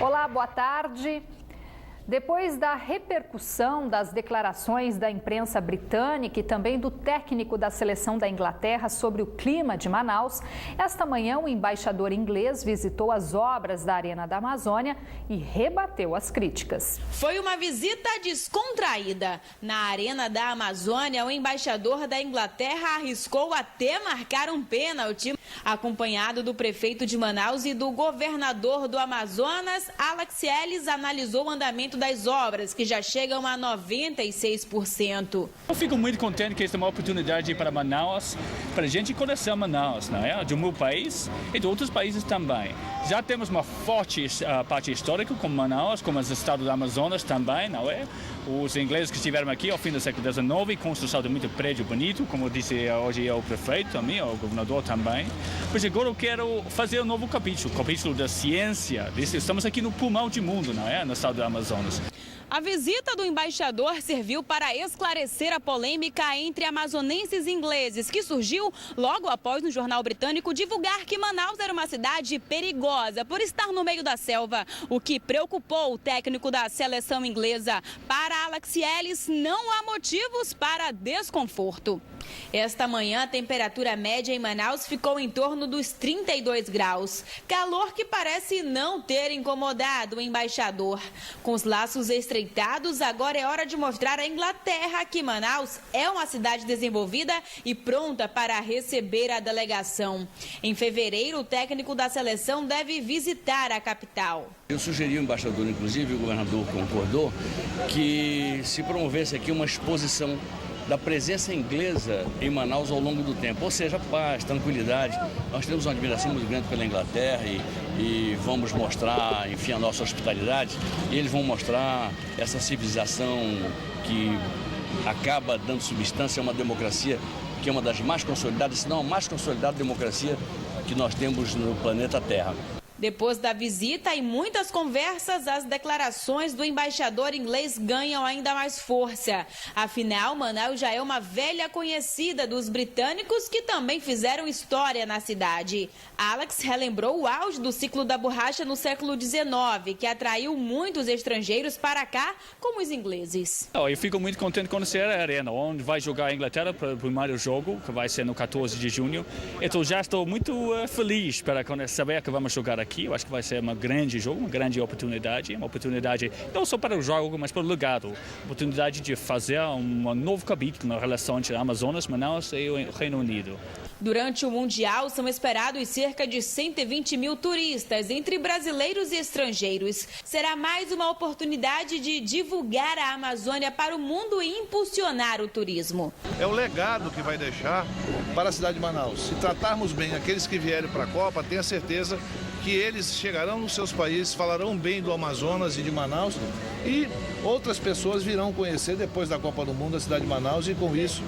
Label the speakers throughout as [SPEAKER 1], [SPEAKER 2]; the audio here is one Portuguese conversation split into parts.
[SPEAKER 1] Olá, boa tarde. Depois da repercussão das declarações da imprensa britânica e também do técnico da seleção da Inglaterra sobre o clima de Manaus, esta manhã o embaixador inglês visitou as obras da Arena da Amazônia e rebateu as críticas.
[SPEAKER 2] Foi uma visita descontraída. Na Arena da Amazônia, o embaixador da Inglaterra arriscou até marcar um pênalti. Acompanhado do prefeito de Manaus e do governador do Amazonas, Alex Telles analisou o andamento das obras, que já chegam a 96%.
[SPEAKER 3] Eu fico muito contente que esta é uma oportunidade para Manaus, para a gente conhecer Manaus, não é? Do meu país e de outros países também. Já temos uma forte parte histórica como Manaus, como os estados do Amazonas também, não é? Os ingleses que estiveram aqui ao fim do século XIX, construção de muito prédio bonito, como disse hoje o prefeito também, o governador também. Mas agora eu quero fazer um novo capítulo, o capítulo da ciência. Estamos aqui no pulmão do mundo, não é? No estado do Amazonas.
[SPEAKER 2] A visita do embaixador serviu para esclarecer a polêmica entre amazonenses e ingleses, que surgiu logo após o jornal britânico divulgar que Manaus era uma cidade perigosa por estar no meio da selva, o que preocupou o técnico da seleção inglesa. Para Alex Telles, não há motivos para desconforto. Esta manhã, a temperatura média em Manaus ficou em torno dos 32 graus. Calor que parece não ter incomodado o embaixador. Com os laços estreitados, agora é hora de mostrar à Inglaterra que Manaus é uma cidade desenvolvida e pronta para receber a delegação. Em fevereiro, o técnico da seleção deve visitar a capital.
[SPEAKER 4] Eu sugeri ao embaixador, inclusive o governador concordou, que se promovesse aqui uma exposição da presença inglesa em Manaus ao longo do tempo, ou seja, paz, tranquilidade. Nós temos uma admiração muito grande pela Inglaterra e vamos mostrar, enfim, a nossa hospitalidade, e eles vão mostrar essa civilização que acaba dando substância a uma democracia que é uma das mais consolidadas, se não a mais consolidada democracia que nós temos no planeta Terra.
[SPEAKER 2] Depois da visita e muitas conversas, as declarações do embaixador inglês ganham ainda mais força. Afinal, Manaus já é uma velha conhecida dos britânicos que também fizeram história na cidade. Alex relembrou o auge do ciclo da borracha no século XIX, que atraiu muitos estrangeiros para cá, como os ingleses.
[SPEAKER 3] Eu fico muito contente de conhecer a Arena, onde vai jogar a Inglaterra para o primeiro jogo, que vai ser no 14 de junho. Então já estou muito feliz para saber que vamos jogar aqui. Eu acho que vai ser um grande jogo, uma grande oportunidade não só para o jogo, mas para o legado. Oportunidade de fazer um novo capítulo na relação entre Amazonas, Manaus e o Reino Unido.
[SPEAKER 2] Durante o Mundial, são esperados cerca de 120 mil turistas, entre brasileiros e estrangeiros. Será mais uma oportunidade de divulgar a Amazônia para o mundo e impulsionar o turismo.
[SPEAKER 5] É o legado que vai deixar para a cidade de Manaus. Se tratarmos bem aqueles que vierem para a Copa, tenha certeza que eles chegarão nos seus países, falarão bem do Amazonas e de Manaus e outras pessoas virão conhecer depois da Copa do Mundo a cidade de Manaus e com isso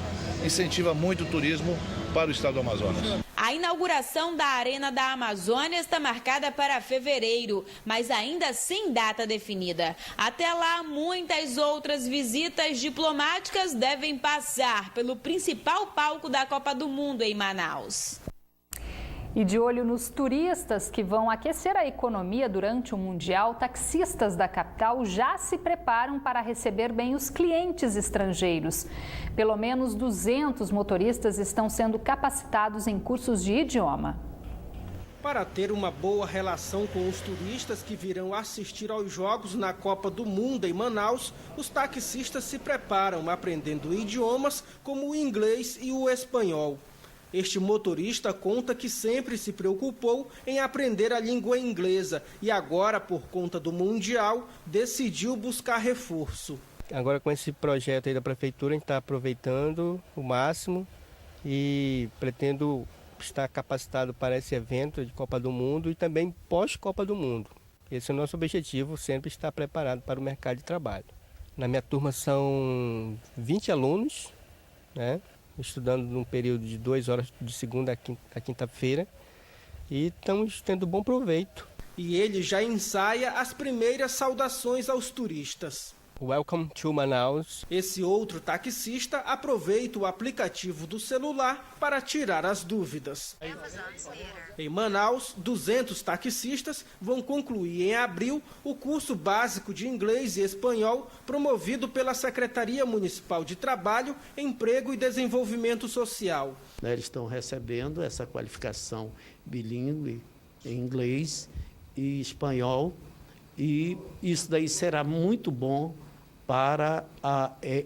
[SPEAKER 5] incentiva muito o turismo para o estado do Amazonas.
[SPEAKER 2] A inauguração da Arena da Amazônia está marcada para fevereiro, mas ainda sem data definida. Até lá, muitas outras visitas diplomáticas devem passar pelo principal palco da Copa do Mundo em Manaus.
[SPEAKER 1] E de olho nos turistas que vão aquecer a economia durante o Mundial, taxistas da capital já se preparam para receber bem os clientes estrangeiros. Pelo menos 200 motoristas estão sendo capacitados em cursos de idioma.
[SPEAKER 6] Para ter uma boa relação com os turistas que virão assistir aos Jogos na Copa do Mundo em Manaus, os taxistas se preparam aprendendo idiomas como o inglês e o espanhol. Este motorista conta que sempre se preocupou em aprender a língua inglesa e agora, por conta do Mundial, decidiu buscar reforço.
[SPEAKER 7] Agora com esse projeto aí da Prefeitura, a gente está aproveitando o máximo e pretendo estar capacitado para esse evento de Copa do Mundo e também pós-Copa do Mundo. Esse é o nosso objetivo, sempre estar preparado para o mercado de trabalho. Na minha turma são 20 alunos, né? Estudando num período de 2 horas de segunda a quinta-feira e estamos tendo bom proveito.
[SPEAKER 6] E ele já ensaia as primeiras saudações aos turistas.
[SPEAKER 7] Welcome to Manaus.
[SPEAKER 6] Esse outro taxista aproveita o aplicativo do celular para tirar as dúvidas. Em Manaus, 200 taxistas vão concluir em abril o curso básico de inglês e espanhol promovido pela Secretaria Municipal de Trabalho, Emprego e Desenvolvimento Social.
[SPEAKER 8] Eles estão recebendo essa qualificação bilíngue em inglês e espanhol, e isso daí será muito bom para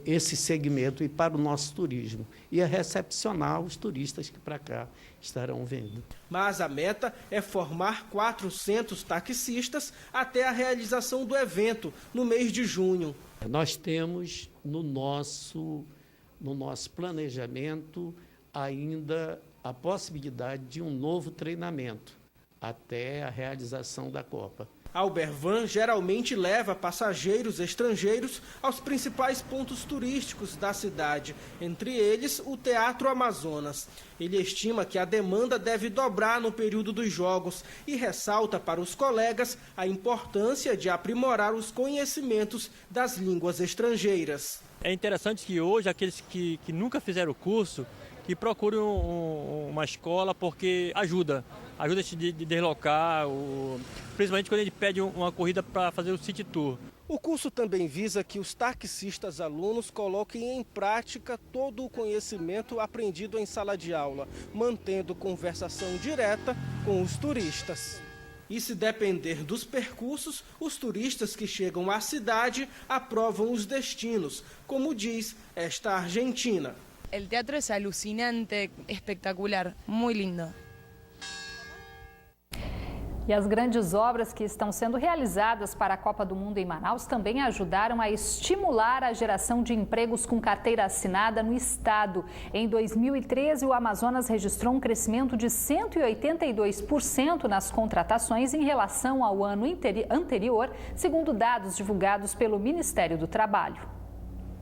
[SPEAKER 8] esse segmento e para o nosso turismo, e a recepcionar os turistas que para cá estarão vindo.
[SPEAKER 6] Mas a meta é formar 400 taxistas até a realização do evento, no mês de junho.
[SPEAKER 8] Nós temos no nosso planejamento ainda a possibilidade de um novo treinamento até a realização da Copa.
[SPEAKER 6] A Ubervan geralmente leva passageiros estrangeiros aos principais pontos turísticos da cidade, entre eles o Teatro Amazonas. Ele estima que a demanda deve dobrar no período dos Jogos e ressalta para os colegas a importância de aprimorar os conhecimentos das línguas estrangeiras.
[SPEAKER 9] É interessante que hoje aqueles que nunca fizeram o curso, que procurem uma escola, porque ajuda a gente de deslocar, principalmente quando a gente pede uma corrida para fazer o City Tour.
[SPEAKER 6] O curso também visa que os taxistas alunos coloquem em prática todo o conhecimento aprendido em sala de aula, mantendo conversação direta com os turistas. E se depender dos percursos, os turistas que chegam à cidade aprovam os destinos, como diz esta argentina.
[SPEAKER 10] El teatro es alucinante, espectacular, muy lindo.
[SPEAKER 1] E as grandes obras que estão sendo realizadas para a Copa do Mundo em Manaus também ajudaram a estimular a geração de empregos com carteira assinada no estado. Em 2013, o Amazonas registrou um crescimento de 182% nas contratações em relação ao ano anterior, segundo dados divulgados pelo Ministério do Trabalho.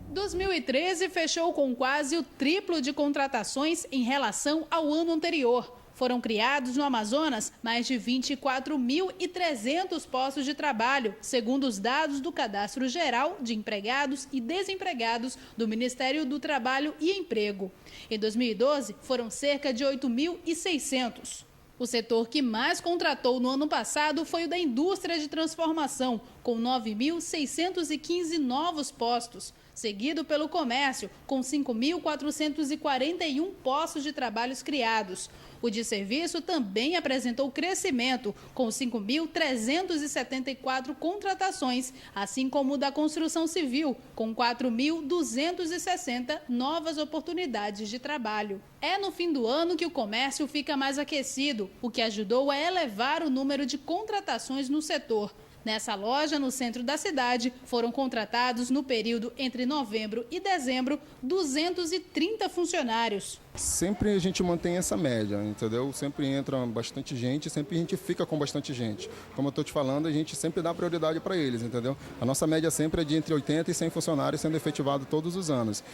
[SPEAKER 11] 2013 fechou com quase o triplo de contratações em relação ao ano anterior. Foram criados no Amazonas mais de 24.300 postos de trabalho, segundo os dados do Cadastro Geral de Empregados e Desempregados do Ministério do Trabalho e Emprego. Em 2012, foram cerca de 8.600. O setor que mais contratou no ano passado foi o da indústria de transformação, com 9.615 novos postos, seguido pelo comércio, com 5.441 postos de trabalhos criados. O de serviço também apresentou crescimento, com 5.374 contratações, assim como o da construção civil, com 4.260 novas oportunidades de trabalho. É no fim do ano que o comércio fica mais aquecido, o que ajudou a elevar o número de contratações no setor. Nessa loja, no centro da cidade, foram contratados no período entre novembro e dezembro 230 funcionários.
[SPEAKER 12] Sempre a gente mantém essa média, entendeu? Sempre entra bastante gente, sempre a gente fica com bastante gente. Como eu estou te falando, a gente sempre dá prioridade para eles, entendeu? A nossa média sempre é de entre 80 e 100 funcionários sendo efetivado todos os anos.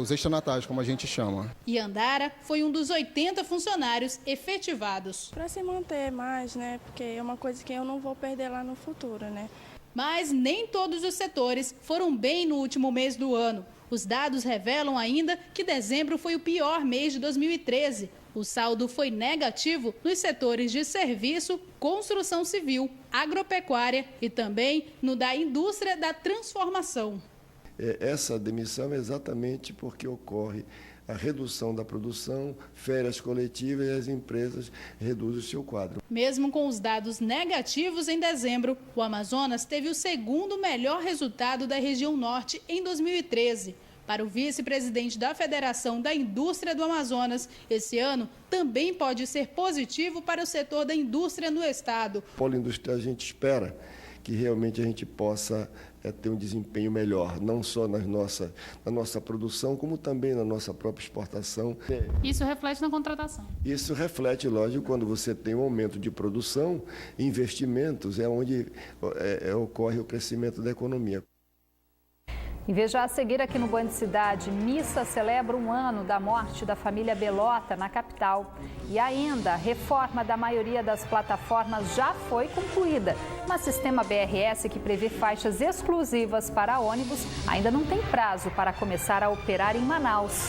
[SPEAKER 12] Os extranatais, como a gente chama.
[SPEAKER 11] E Andara foi um dos 80 funcionários efetivados.
[SPEAKER 10] Para se manter mais, né? Porque é uma coisa que eu não vou perder lá no futuro, né?
[SPEAKER 11] Mas nem todos os setores foram bem no último mês do ano. Os dados revelam ainda que dezembro foi o pior mês de 2013. O saldo foi negativo nos setores de serviço, construção civil, agropecuária e também no da indústria da transformação.
[SPEAKER 13] Essa demissão é exatamente porque ocorre a redução da produção, férias coletivas e as empresas reduzem o seu quadro.
[SPEAKER 11] Mesmo com os dados negativos em dezembro, o Amazonas teve o segundo melhor resultado da região norte em 2013. Para o vice-presidente da Federação da Indústria do Amazonas, esse ano também pode ser positivo para o setor da indústria no estado.
[SPEAKER 13] Polo industrial, a gente espera que realmente a gente possa ter um desempenho melhor, não só na nossa produção, como também na nossa própria exportação.
[SPEAKER 11] Isso reflete na contratação?
[SPEAKER 13] Isso reflete, lógico, quando você tem um aumento de produção, investimentos, é onde ocorre o crescimento da economia.
[SPEAKER 1] E veja a seguir aqui no Band Cidade, missa celebra 1 ano da morte da família Belota na capital. E ainda, a reforma da maioria das plataformas já foi concluída. Mas sistema BRS, que prevê faixas exclusivas para ônibus, ainda não tem prazo para começar a operar em Manaus.